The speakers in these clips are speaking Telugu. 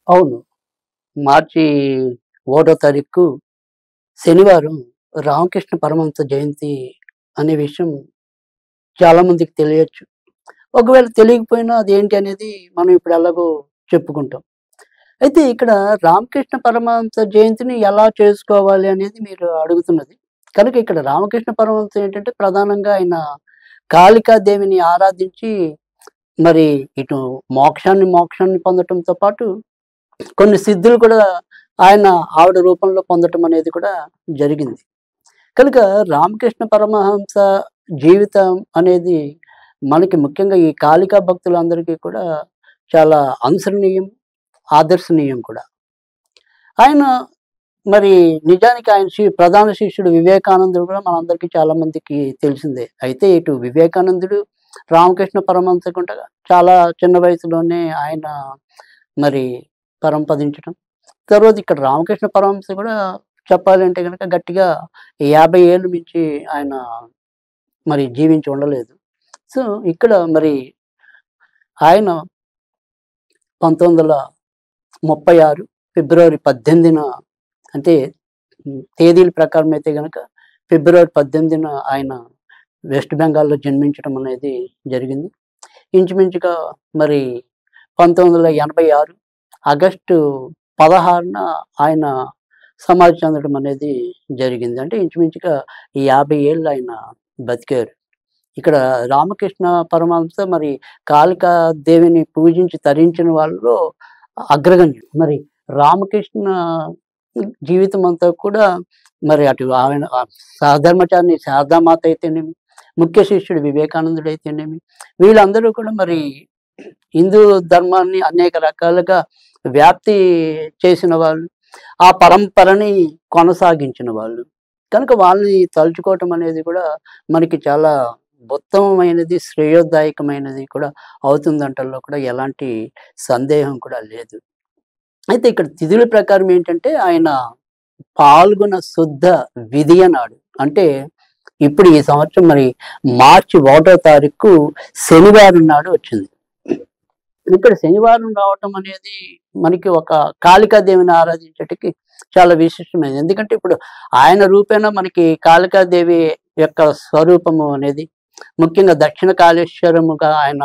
అవును. మార్చి 1 తారీఖు శనివారం రామకృష్ణ పరమహంస జయంతి అనే విషయం చాలా మందికి తెలియచ్చు. ఒకవేళ తెలియకపోయినా అదేంటి అనేది మనం ఇప్పుడు ఎలాగో చెప్పుకుంటాం. అయితే ఇక్కడ రామకృష్ణ పరమహంస జయంతిని ఎలా చేసుకోవాలి అనేది మీరు అడుగుతున్నది. కనుక ఇక్కడ రామకృష్ణ పరమహంస ఏంటంటే ప్రధానంగా ఆయన కాళికాదేవిని ఆరాధించి మరి ఇటు మోక్షాన్ని పొందటంతో పాటు కొన్ని సిద్ధులు కూడా ఆయన ఆవిడ రూపంలో పొందటం అనేది కూడా జరిగింది. కనుక రామకృష్ణ పరమహంస జీవితం అనేది మనకి ముఖ్యంగా ఈ కాళికా భక్తులందరికీ కూడా చాలా అనుసరణీయం, ఆదర్శనీయం కూడా. ఆయన మరి నిజానికి ఆయన ప్రధాన శిష్యుడు వివేకానందుడు కూడా మనందరికీ చాలా మందికి తెలిసిందే. అయితే ఇటు వివేకానందుడు, రామకృష్ణ పరమహంస కూడా చాలా చిన్న వయసులోనే ఆయన మరి పరంపదించడం. తర్వాత ఇక్కడ రామకృష్ణ పరమహంస కూడా చెప్పాలంటే గనక గట్టిగా 50 ఏళ్ళు మించి ఆయన మరి జీవించి ఉండలేదు. సో, ఇక్కడ మరి ఆయన 1936 ఫిబ్రవరి 18న అంటే తేదీల ప్రకారం అయితే గనక ఫిబ్రవరి 18న ఆయన వెస్ట్ బెంగాల్‌లో జన్మించడం అనేది జరిగింది. ఇంచుమించుగా మరి 1986 ఆగస్టు 16న ఆయన సమాధి చెందడం అనేది జరిగింది. అంటే ఇంచుమించుగా ఈ 50 ఏళ్ళు ఆయన బతికారు. ఇక్కడ రామకృష్ణ పరమహంస మరి కాళికా దేవిని పూజించి తరించిన వాళ్ళలో అగ్రగణ్యుడు. మరి రామకృష్ణ జీవితం అంతా కూడా మరి అటు ఆయన సహధర్మచారిణి శారదామాత అయితేనేమి, ముఖ్య శిష్యుడు వివేకానందుడు అయితేనేమి, వీళ్ళందరూ కూడా మరి హిందూ ధర్మాన్ని అనేక రకాలుగా వ్యాప్తి చేసిన వాళ్ళు. ఆ పరంపరని కొనసాగించిన వాళ్ళు. కనుక వాళ్ళని తలుచుకోవటం అనేది కూడా మనకి చాలా ఉత్తమమైనది, శ్రేయోదాయకమైనది కూడా అవుతుందంటల్లో కూడా ఎలాంటి సందేహం కూడా లేదు. అయితే ఇక్కడ తిథుల ప్రకారం ఏంటంటే ఆయన పాల్గొన శుద్ధ విదియ నాడు అంటే ఇప్పుడు ఈ సంవత్సరం మరి మార్చి 1 తారీఖు శనివారం నాడు వచ్చింది. ఇక్కడ శనివారం రావటం అనేది మనకి ఒక కాళికాదేవిని ఆరాధించటికి చాలా విశిష్టమైనది. ఎందుకంటే ఇప్పుడు ఆయన రూపేణా మనకి కాళికాదేవి యొక్క స్వరూపము అనేది ముఖ్యంగా దక్షిణ కాళేశ్వరముగా ఆయన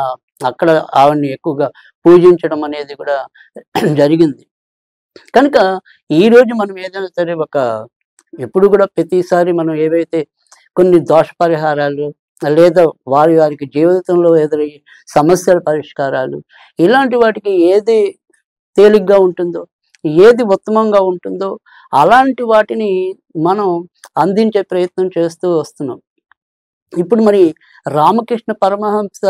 అక్కడ ఆవిడని ఎక్కువగా పూజించడం అనేది కూడా జరిగింది. కనుక ఈరోజు మనం ఏదైనా సరే ఎప్పుడు కూడా ప్రతిసారి మనం ఏవైతే కొన్ని దోష పరిహారాలు లేదా వారికి జీవితంలో ఎదురయ్యే సమస్యల పరిష్కారాలు ఇలాంటి వాటికి ఏది తేలిగ్గా ఉంటుందో, ఏది ఉత్తమంగా ఉంటుందో అలాంటి వాటిని మనం అందించే ప్రయత్నం చేస్తూ వస్తున్నాం. ఇప్పుడు మరి రామకృష్ణ పరమహంస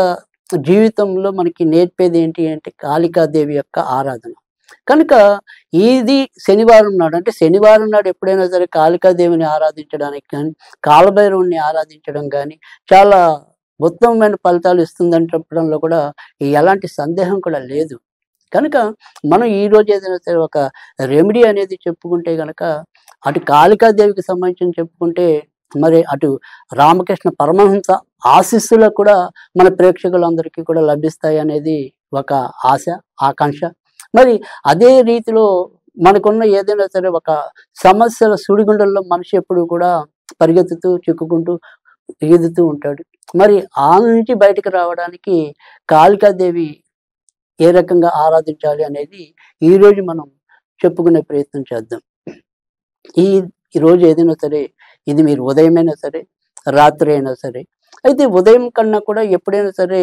జీవితంలో మనకి నేర్పేది ఏంటి అంటే కాళికాదేవి యొక్క ఆరాధన. కనుక ఇది శనివారం నాడు అంటే శనివారం నాడు ఎప్పుడైనా సరే కాళికాదేవిని ఆరాధించడానికి కానీ, కాలభైరవుడిని ఆరాధించడం కానీ చాలా ఉత్తమమైన ఫలితాలు ఇస్తుందని చెప్పడంలో కూడా ఎలాంటి సందేహం కూడా లేదు. కనుక మనం ఈరోజు ఏదైనా సరే ఒక రెమెడీ అనేది చెప్పుకుంటే గనక అటు కాళికాదేవికి సంబంధించి చెప్పుకుంటే మరి అటు రామకృష్ణ పరమహంస ఆశీస్సులు కూడా మన ప్రేక్షకులందరికీ కూడా లభిస్తాయి అనేది ఒక ఆశ, ఆకాంక్ష. మరి అదే రీతిలో మనకున్న ఏదైనా సరే ఒక సమస్యల సుడిగుండంలో మనిషి ఎప్పుడు కూడా పరిగెత్తుతూ, చిక్కుకుంటూ, ఈదుతూ ఉంటాడు. మరి ఆ నుంచి బయటకు రావడానికి కాళికాదేవి ఏ రకంగా ఆరాధించాలి అనేది ఈరోజు మనం చెప్పుకునే ప్రయత్నం చేద్దాం. ఈ ఈరోజు ఏదైనా సరే ఇది మీరు ఉదయమైనా సరే, రాత్రి అయినా సరే. అయితే ఉదయం కన్నా కూడా ఎప్పుడైనా సరే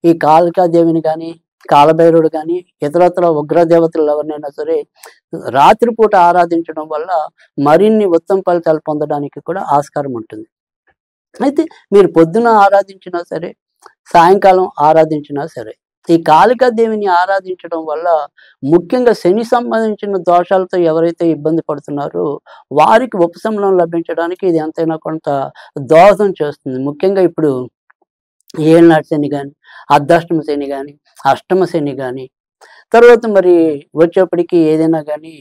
ఈ కాళికాదేవిని గానీ, కాలభైరవుడు గానీ, ఇతరత్ర ఉగ్రదేవతలు ఎవరినైనా సరే రాత్రిపూట ఆరాధించడం వల్ల మరిన్ని ఉత్తమ ఫలితాలు పొందడానికి కూడా ఆస్కారం ఉంటుంది. అయితే మీరు పొద్దున ఆరాధించినా సరే, సాయంకాలం ఆరాధించినా సరే, ఈ కాళికాదేవిని ఆరాధించడం వల్ల ముఖ్యంగా శని సంబంధించిన దోషాలతో ఎవరైతే ఇబ్బంది పడుతున్నారో వారికి ఉపశమనం లభించడానికి ఇది ఎంతైనా కొంత దోహదం చేస్తుంది. ముఖ్యంగా ఇప్పుడు ఏలినాటి శని గాని, అర్ధాష్టమ శని గాని, అష్టమ శని గాని, తర్వాత మరి వచ్చేప్పటికి ఏదైనా గాని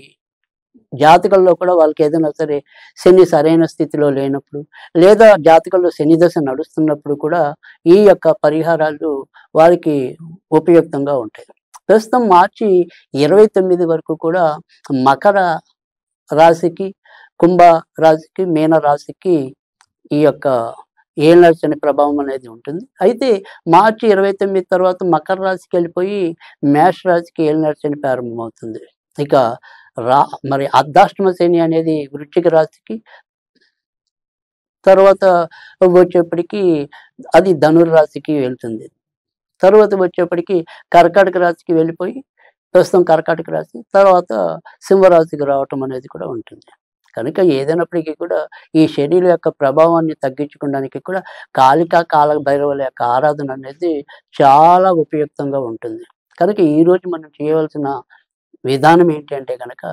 జాతకంలో కూడా వాళ్ళకి ఏదైనా సరే శని సరైన స్థితిలో లేనప్పుడు, లేదా జాతకంలో శని దశ నడుస్తున్నప్పుడు కూడా ఈ యొక్క పరిహారాలు వారికి ఉపయుక్తంగా ఉంటాయి. ప్రస్తుతం మార్చి 29 వరకు కూడా మకర రాశికి, కుంభ రాశికి, మీన రాశికి ఈ యొక్క ఏలినాటి శని ప్రభావం అనేది ఉంటుంది. అయితే మార్చి 29 తర్వాత మకర రాశికి వెళ్ళిపోయి మేష రాశికి ఏలినాటి శని ప్రారంభమవుతుంది. ఇక మరి అర్ధాష్టమ శని అనేది వృశ్చిక రాశికి, తర్వాత వచ్చేప్పటికి అది ధనుర్రాశికి వెళ్తుంది. తర్వాత వచ్చేప్పటికి కర్కాటక రాశికి వెళ్ళిపోయి ప్రస్తుతం కర్కాటక రాశి, తర్వాత సింహరాశికి రావటం అనేది కూడా ఉంటుంది. కనుక ఏదైనప్పటికీ కూడా ఈ శనిల యొక్క ప్రభావాన్ని తగ్గించుకోవడానికి కూడా కాళికా కాల భైరవుల యొక్క ఆరాధన అనేది చాలా ఉపయుక్తంగా ఉంటుంది. కనుక ఈరోజు మనం చేయవలసిన విధానం ఏంటి అంటే కనుక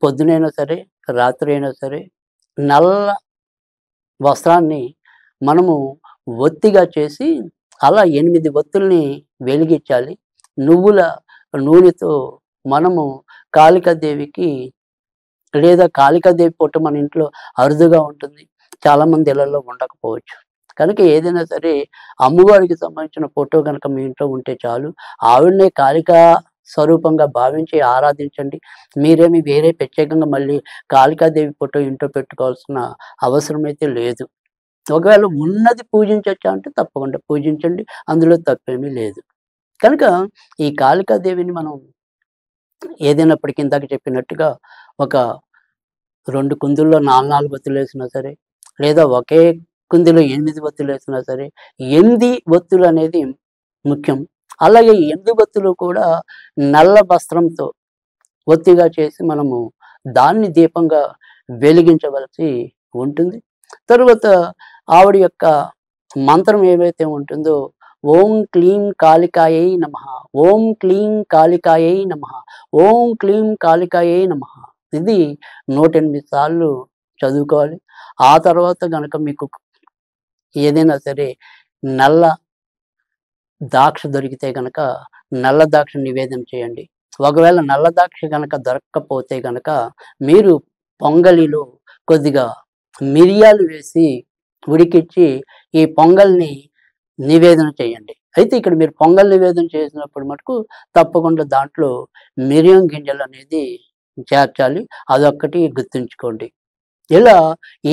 పొద్దునైనా సరే, రాత్రి అయినా సరే నల్ల వస్త్రాన్ని మనము ఒత్తిగా చేసి అలా 8 ఒత్తుల్ని వెలిగించాలి. నువ్వుల నూనెతో మనము కాళికాదేవికి, లేదా కాళికాదేవి ఫోటో మన ఇంట్లో అరుదుగా ఉంటుంది, చాలామంది ఇళ్లలో ఉండకపోవచ్చు. కనుక ఏదైనా సరే అమ్మవారికి సంబంధించిన ఫోటో కనుక మీ ఇంట్లో ఉంటే చాలు. ఆవిడనే కాళికా స్వరూపంగా భావించి ఆరాధించండి. మీరేమి వేరే ప్రత్యేకంగా మళ్ళీ కాళికాదేవి ఫోటో ఇంట్లో పెట్టుకోవాల్సిన అవసరం అయితే లేదు. ఒకవేళ ఉన్నది పూజించొచ్చా అంటే తప్పకుండా పూజించండి, అందులో తప్పేమీ లేదు. కనుక ఈ కాళికాదేవిని మనం ఏదైనప్పటికీ ఇందాక చెప్పినట్టుగా ఒక 2 కుందుల్లో 4 ఒత్తులు వేసినా సరే, లేదా ఒకే కుందిలో 8 ఒత్తులు వేసినా సరే, 8 ఒత్తులు అనేది ముఖ్యం. అలాగే 8 ఒత్తులు కూడా నల్ల వస్త్రంతో ఒత్తిగా చేసి మనము దాన్ని దీపంగా వెలిగించవలసి ఉంటుంది. తరువాత ఆవిడ యొక్క మంత్రం ఏవైతే ఉంటుందో ఓం క్లీం కాళికాయై నమః, ఓం క్లీం కాళికాయై నమః, ఓం క్లీం కాళికాయై నమః. ఇది 108 సార్లు చదువుకోవాలి. ఆ తర్వాత గనక మీకు ఏదైనా సరే నల్ల ద్రాక్ష దొరికితే గనక నల్ల ద్రాక్ష నివేదన చేయండి. ఒకవేళ నల్ల ద్రాక్ష గనక దొరక్కపోతే గనక మీరు పొంగలిలో కొద్దిగా మిరియాలు వేసి ఉడికిచ్చి ఈ పొంగల్ని నివేదన చేయండి. అయితే ఇక్కడ మీరు పొంగల్ నివేదన చేసినప్పుడు మటుకు తప్పకుండా దాంట్లో మిరియం గింజలు అనేది చేర్చాలి. అదొక్కటి గుర్తుంచుకోండి. ఇలా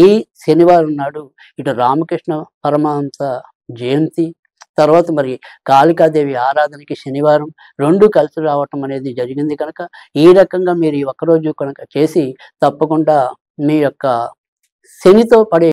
ఈ శనివారం నాడు ఇటు రామకృష్ణ పరమహంస జయంతి, తర్వాత మరి కాళికాదేవి ఆరాధనకి శనివారం 2 కలిసి రావటం అనేది జరిగింది కనుక ఈ రకంగా మీరు ఈ ఒక్కరోజు కనుక చేసి తప్పకుండా మీ యొక్క శనితో పడే